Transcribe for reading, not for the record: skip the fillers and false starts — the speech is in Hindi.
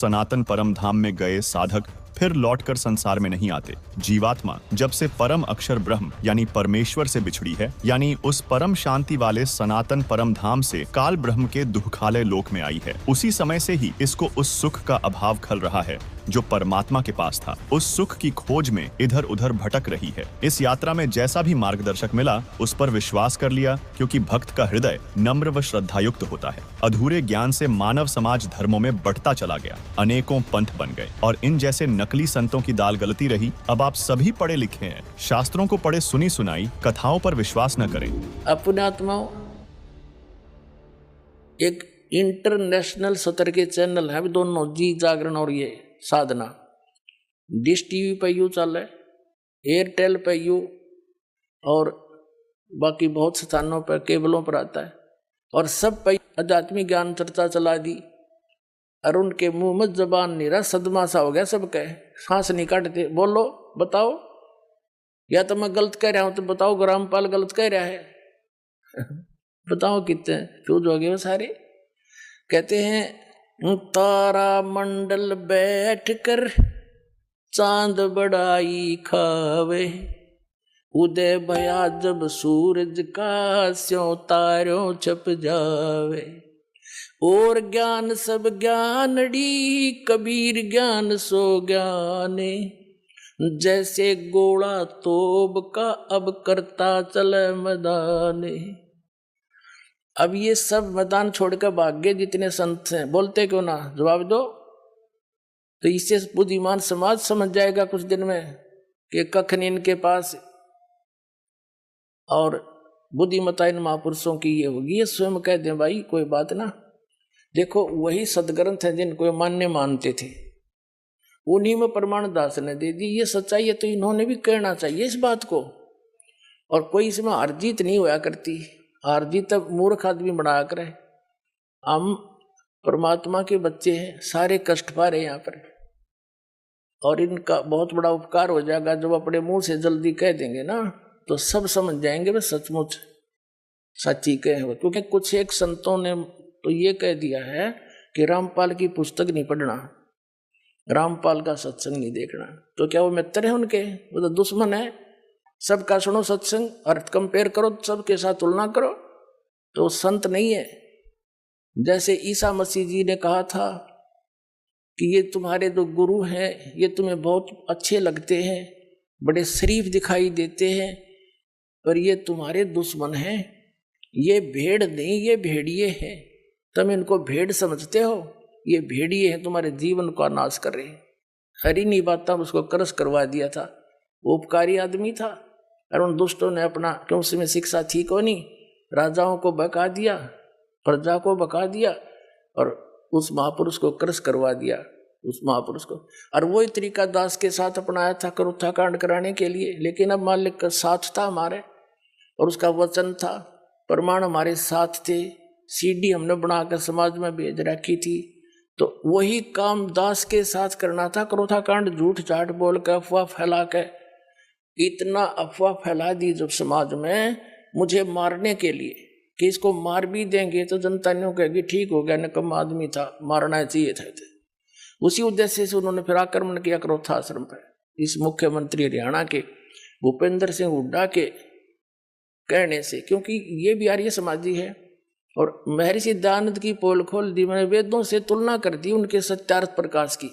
सनातन परम धाम में गए साधक फिर लौटकर संसार में नहीं आते। जीवात्मा जब से परम अक्षर ब्रह्म यानी परमेश्वर से बिछड़ी है, यानी उस परम शांति वाले सनातन परम धाम से काल ब्रह्म के दुखालय लोक में आई है, उसी समय से ही इसको उस सुख का अभाव खल रहा है जो परमात्मा के पास था। उस सुख की खोज में इधर उधर भटक रही है। इस यात्रा में जैसा भी मार्गदर्शक मिला उस पर विश्वास कर लिया, क्योंकि भक्त का हृदय नम्र व श्रद्धायुक्त होता है। अधूरे ज्ञान से मानव समाज धर्मों में बढ़ता चला गया, अनेकों पंथ बन गए और इन जैसे नकली संतों की दाल गलती रही। अब आप सभी पढ़े लिखे हैं, शास्त्रों को पढ़े सुनी सुनाई कथाओं पर विश्वास न करें। अपने आत्माओं, एक इंटरनेशनल सतर के चैनल है दोनों, जी जागरण और ये साधना। डिश टीवी पे यू चल है, एयरटेल पे यू, और बाकी बहुत स्थानों पर केबलों पर आता है, और सब पे आध्यात्मिक ज्ञान चर्चा चला दी। और उनके मुंह में जबान नहीं रहा, सदमा सा हो गया सबके, सांस नहीं काटते। बोलो, बताओ, या तो मैं गलत कह रहा हूं तो बताओ, ग्रामपाल गलत कह रहा है बताओ कितने फ्यूज हो गए वो सारे। कहते हैं तारा मंडल बैठ कर चांद बड़ाई खावे, उदय भया जब सूरज का स्यों तारों छप जावे। और ज्ञान सब ज्ञानड़ी, कबीर ज्ञान सो ज्ञाने, जैसे गोला तोब का अब करता चले मैदाने। अब ये सब मैदान छोड़कर भाग गए जितने संत हैं, बोलते क्यों ना, जवाब दो। तो इससे बुद्धिमान समाज समझ जाएगा कुछ दिन में कि कख नहीं इनके पास, और बुद्धिमता इन महापुरुषों की ये होगी। ये स्वयं कह दें भाई, कोई बात ना। देखो, वही सदग्रंथ है जिनको मान्य मानते थे, उन्हीं में प्रमाण दास ने दे दी। ये सच्चाई है तो इन्होंने भी कहना चाहिए इस बात को। और कोई इसमें हार जीत नहीं होया करती, हार जीत तब मूर्ख आदमी बना करे। हम परमात्मा के बच्चे हैं, सारे कष्ट पा रहे हैं यहाँ पर, और इनका बहुत बड़ा उपकार हो जाएगा जब अपने मुंह से जल्दी कह देंगे ना, तो सब समझ जाएंगे वे सचमुच सच्ची कहे हो। क्योंकि कुछ एक संतों ने तो ये कह दिया है कि रामपाल की पुस्तक नहीं पढ़ना, रामपाल का सत्संग नहीं देखना। तो क्या वो मित्र है उनके? वो तो दुश्मन है। सबका सुनो सत्संग और कंपेयर करो, सबके साथ तुलना करो, तो संत नहीं है। जैसे ईसा मसीह जी ने कहा था कि ये तुम्हारे जो गुरु हैं ये तुम्हें बहुत अच्छे लगते हैं, बड़े शरीफ दिखाई देते हैं, पर ये तुम्हारे दुश्मन हैं। ये भेड़ नहीं, ये भेड़िए हैं। तुम इनको भेड़ समझते हो, ये भेड़िए हैं, तुम्हारे जीवन का नाश कर रहे हैं। हरी नहीं बात उसको क्रश करवा दिया था। वो उपकारी आदमी था, और उन दुष्टों ने अपना, क्यों उसमें शिक्षा थी को नहीं, राजाओं को बका दिया, प्रजा को बका दिया, और उस महापुरुष को क्रश करवा दिया, उस महापुरुष को। और वही तरीका दास के साथ अपनाया था करुत्था कांड कराने के लिए। लेकिन अब मालिक का साथ था हमारे, और उसका वचन था, प्रमाण हमारे साथ थे, सीडी हमने बनाकर समाज में भेज रखी थी। तो वही काम दास के साथ करना था। करुत्था कांड झूठ झाट बोल कर, अफवाह फैला के, इतना अफवाह फैला दी जब समाज में मुझे मारने के लिए, कि इसको मार भी देंगे तो जनता नहीं कहेगी ठीक हो गया, निकम्मा आदमी था, मारना चाहिए था। उसी उद्देश्य से उन्होंने फिर आक्रमण किया करोथा आश्रम पर। इस मुख्यमंत्री हरियाणा के भूपेंद्र सिंह हुड्डा के कहने से, क्योंकि ये भी आर्य समाजी है। और महर्षि दयानंद की पोल खोल दी, मैंने वेदों से तुलना कर दी उनके सत्यार्थ प्रकाश की।